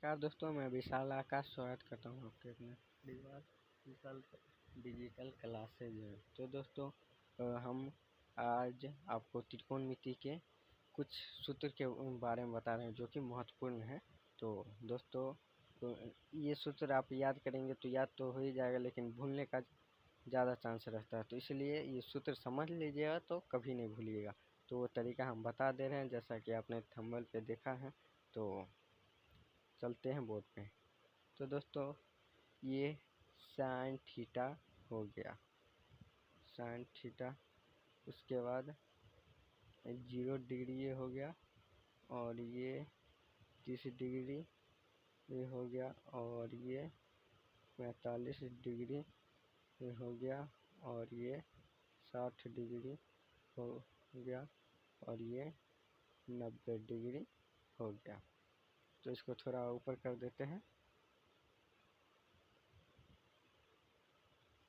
नमस्कार दोस्तों, मैं विशाल आकाश स्वागत करता हूँ आपके अपने परिवार विशाल डिजिटल क्लासेज में। तो दोस्तों हम आज आपको त्रिकोणमिति के कुछ सूत्र के बारे में बता रहे हैं जो कि महत्वपूर्ण है। तो दोस्तों ये सूत्र आप याद करेंगे तो याद तो हो ही जाएगा, लेकिन भूलने का ज़्यादा चांस रहता है। तो इसलिए ये सूत्र समझ लीजिएगा तो कभी नहीं भूलिएगा। तो वो तरीका हम बता दे रहे हैं जैसा कि आपने थंबनेल पे देखा है। तो चलते हैं बोर्ड पे। तो दोस्तों ये साइन थीटा हो गया, साइन थीटा। उसके बाद 0 डिग्री ये हो गया, और ये 30 डिग्री ये हो गया, और ये 45 डिग्री ये हो गया, और ये 60 डिग्री हो गया, और ये 90 डिग्री हो गया। तो इसको थोड़ा ऊपर कर देते हैं,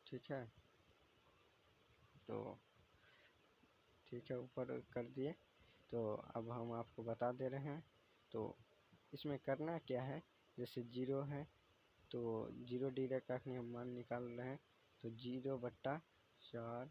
ठीक है। तो ठीक है, ऊपर कर दिए। तो अब हम आपको बता दे रहे हैं। तो इसमें करना क्या है, जैसे 0 है तो 0 डिग्री का हम मान निकाल रहे हैं, तो 0/4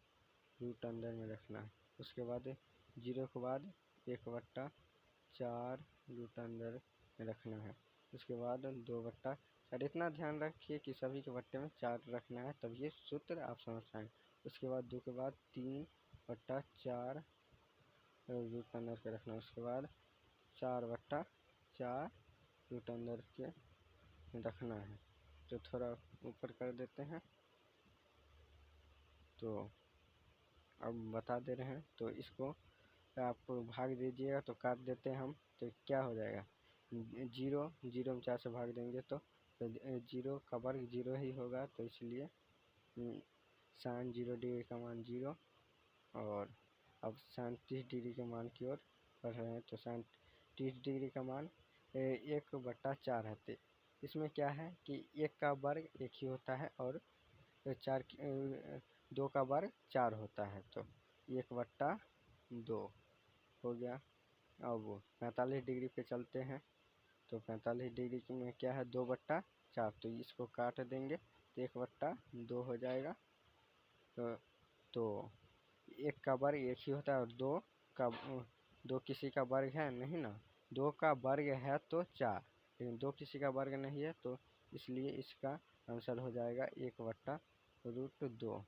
रूट अंदर में रखना है। उसके बाद 0 के बाद 1/4 रूट अंदर में रखना है। उसके बाद 2/4। इतना ध्यान रखिए कि सभी के बट्टे में 4 रखना है, तब ये सूत्र आप समझ पाएंगे। उसके बाद 2 के बाद 3/4 रूट अंदर के रखना है। उसके बाद 4/4 रूट अंदर के रखना है। तो थोड़ा ऊपर कर देते हैं। तो अब बता दे रहे हैं, तो इसको आप भाग दीजिएगा तो काट देते हैं हम। तो क्या हो जाएगा, 0 में 4 से भाग देंगे तो 0 का वर्ग 0 ही होगा। तो इसलिए साइन 0 डिग्री का मान 0। और अब साइन 30 डिग्री के मान की ओर बढ़ रहे हैं। तो साइन 30 डिग्री का मान 1/4 है। तो इसमें क्या है कि 1 का वर्ग 1 ही होता है, और 2 का वर्ग 4 होता है। तो 1/2 हो गया। अब 45 डिग्री पे चलते हैं। तो 45 डिग्री में क्या है, 2/4। तो इसको काट देंगे तो 1/2 हो जाएगा। तो 1 का वर्ग 1 ही होता है, और 2 किसी का वर्ग है नहीं ना। 2 का वर्ग है तो 4, लेकिन 2 किसी का वर्ग नहीं है, तो इसलिए इसका आंसर हो जाएगा 1/√2।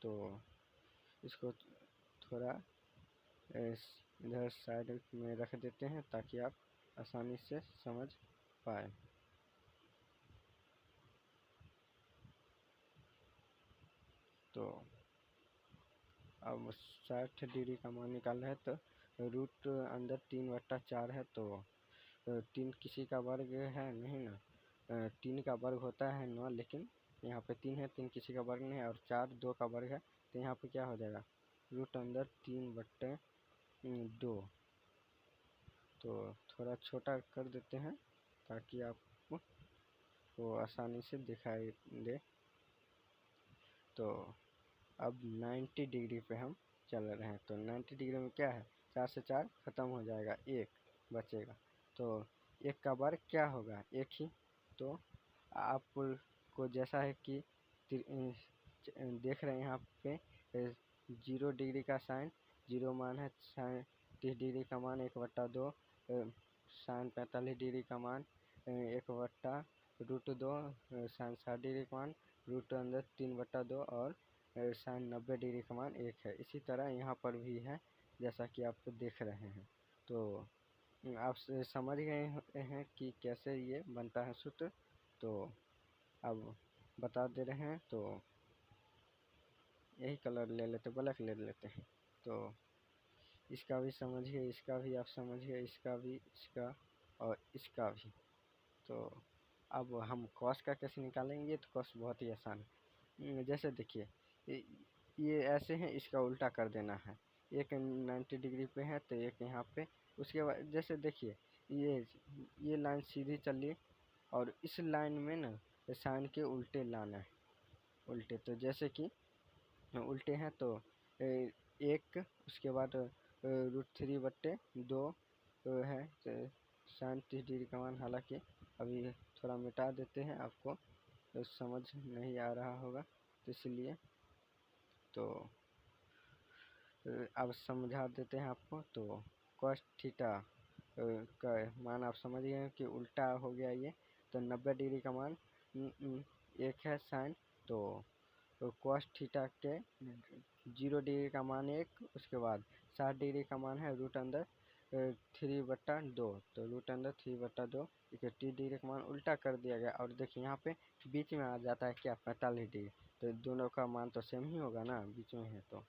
तो इसको थोड़ा इधर साइड में रख देते हैं ताकि आप आसानी से समझ पाए। तो अब 60 डिग्री का मान निकाल रहे हैं। तो रूट अंदर 3/4 है, तो 3 किसी का वर्ग है नहीं ना। 3 का वर्ग होता है 9, लेकिन यहाँ पे 3 है, 3 किसी का वर्ग नहीं है, और 4 2 का वर्ग है। तो यहाँ पे क्या हो जाएगा, रूट अंदर 3/2। तो थोड़ा छोटा कर देते हैं ताकि आपको आसानी से दिखाई दे। तो अब 90 डिग्री पे हम चल रहे हैं। तो 90 डिग्री में क्या है, 4 से 4 खत्म हो जाएगा, 1 बचेगा। तो 1 का वर्ग क्या होगा, 1 ही। तो आपको जैसा है कि देख रहे हैं यहाँ पे 0 डिग्री का साइन 0 मान है, साइन 30 डिग्री का मान 1/2, साइन 45 डिग्री का मान 1/√2, साइन 60 डिग्री का मान रूट अंदर 3/2, और साइन 90 डिग्री का मान 1 है। इसी तरह यहाँ पर भी है, जैसा कि आप देख रहे हैं। तो आप समझ गए हैं कि कैसे ये बनता है सूत्र। तो अब बता दे रहे हैं। तो यही कलर ले लेते, ब्लैक ले लेते हैं। तो इसका भी समझिए, इसका भी आप समझिए, इसका भी, इसका और इसका भी। तो अब हम कॉस का कैसे निकालेंगे, तो कॉस बहुत ही आसान है। जैसे देखिए ये ऐसे हैं, इसका उल्टा कर देना है। एक 90 डिग्री पे है तो एक यहाँ पे। उसके बाद जैसे देखिए ये लाइन सीधी चलिए, और इस लाइन में ना साइन के उल्टे लाना है, उल्टे। तो जैसे कि उल्टे हैं तो 1, उसके बाद √3/2 है, तो साइन 30 डिग्री का मान, हालांकि अभी थोड़ा मिटा देते हैं, आपको तो समझ नहीं आ रहा होगा तो इसलिए तो अब समझा देते हैं आपको। तो cos थीटा का मान आप समझ गए हैं कि उल्टा हो गया ये, तो 90 डिग्री का मान एक है साइन, तो cos थीटा के 0 डिग्री का मान 1, उसके बाद 60 डिग्री का मान है √3/2, तो √3/2 इसे 30 डिग्री का मान उल्टा कर दिया गया। और देखिए यहाँ पे बीच में आ जाता है क्या 45 डिग्री, तो दोनों का मान तो सेम ही होगा ना, बीच में है। तो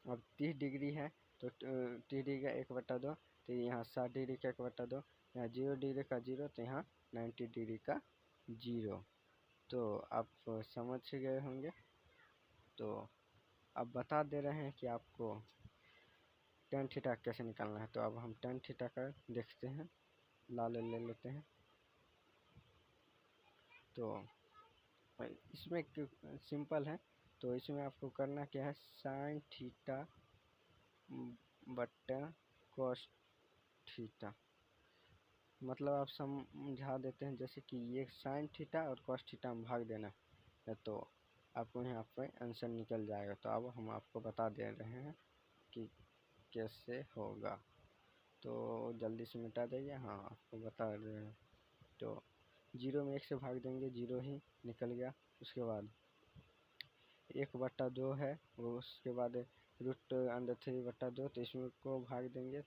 अब 30 डिग्री है तो 30 डिग्री का 1/2, तो यहाँ 60 डिग्री का 1/2, यहाँ 0 डिग्री का 0, तो यहाँ 90 डिग्री का 0। तो आप समझ गए होंगे। तो अब बता दे रहे हैं कि आपको tan थीटा कैसे निकालना है। तो अब हम tan थीटा का देखते हैं, लाल ले लेते हैं। तो इसमें सिंपल है, तो इसमें आपको करना क्या है, sin थीटा बट्टा cos थीटा, मतलब आप समझा देते हैं जैसे कि ये sin थीटा और cos थीटा में भाग देना है, तो आपको यहाँ पे आंसर निकल जाएगा। तो अब हम आपको बता दे रहे हैं कि कैसे होगा, तो जल्दी से मिटा देंगे। हाँ, आपको बता रहे हैं। तो 0 में 1 से भाग देंगे, 0 ही निकल गया। उसके बाद 1/2 है वो, उसके बाद √3/2, तो इसमें को भाग देंगे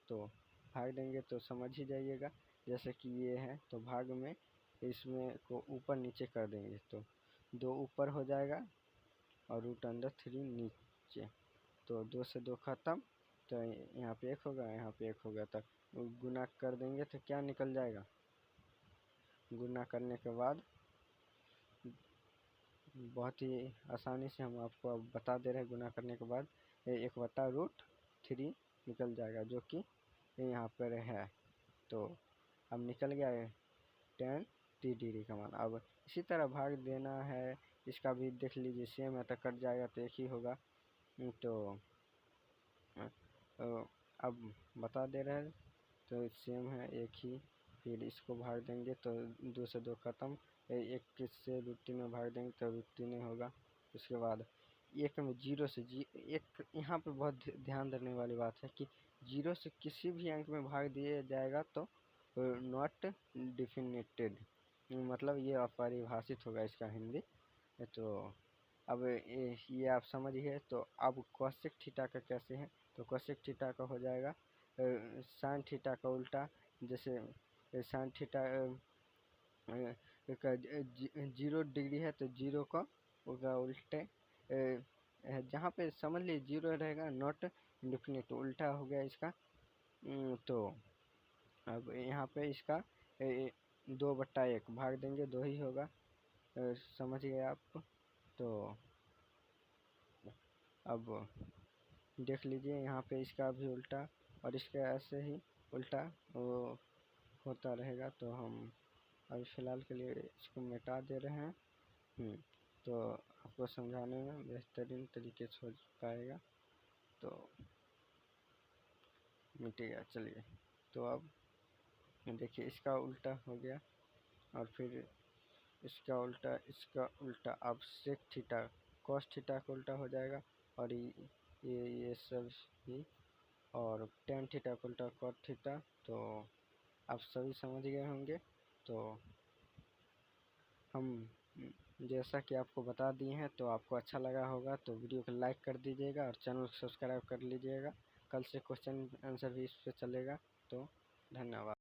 तो समझ ही जाइएगा। जैसे कि ये है तो भाग में इसमें को ऊपर नीचे कर देंगे, तो 2 ऊपर हो जाएगा और √3 नीचे, तो 2 से 2 खत्म, तो यहाँ पे 1 होगा, यहाँ पे 1 होगा, तो गुना कर देंगे तो क्या निकल जाएगा। गुना करने के बाद बहुत ही आसानी से हम आपको अब बता दे रहे हैं, गुना करने के बाद 1/√3 निकल जाएगा, जो कि यहाँ पर है। तो अब निकल गया है tan 30 डिग्री का मान। अब इसी तरह भाग देना है, इसका भी देख लीजिए, सेम है तो कट जाएगा तो एक ही होगा। तो अब बता दे रहे हैं, तो सेम है एक ही, फिर इसको भाग देंगे तो 2 से 2 खत्म, 1 से √3 में भाग देंगे तो √3 होगा। उसके बाद 1 में 0 से एक यहाँ पे बहुत ध्यान देने वाली बात है कि 0 से किसी भी अंक में भाग दिया जाएगा तो नॉट डिफिनेटेड, मतलब ये अपरिभाषित होगा इसका हिंदी। तो अब ये आप समझ गए। तो अब कोसेक थीटा का कैसे है, तो कोसेक थीटा का हो जाएगा साइन थीटा का उल्टा, जैसे साइन थीटा का 0 डिग्री है तो 0 का होगा उल्टे, जहाँ पे समझ लीजिए 0 रहेगा नॉट इंडिफिनिट, उल्टा हो गया इसका। तो अब यहाँ पे इसका 2/1 भाग देंगे, 2 ही होगा, समझ गए आप। तो अब देख लीजिए यहाँ पे इसका भी उल्टा और इसका ऐसे ही उल्टा वो होता रहेगा। तो हम अभी फ़िलहाल के लिए इसको मिटा दे रहे हैं। तो आपको समझाने में बेहतरीन तरीके से हो पाएगा, तो मिट गया। चलिए, तो अब देखिए इसका उल्टा हो गया और फिर इसका उल्टा अब सेक थीटा कॉस थीटा का उल्टा हो जाएगा, और ये सब ही, और tan थीटा का उल्टा कॉट थीटा। तो आप सभी समझ गए होंगे। तो हम जैसा कि आपको बता दिए हैं, तो आपको अच्छा लगा होगा तो वीडियो को लाइक कर दीजिएगा और चैनल को सब्सक्राइब कर लीजिएगा। कल से क्वेश्चन आंसर भी इस पर चलेगा। तो धन्यवाद।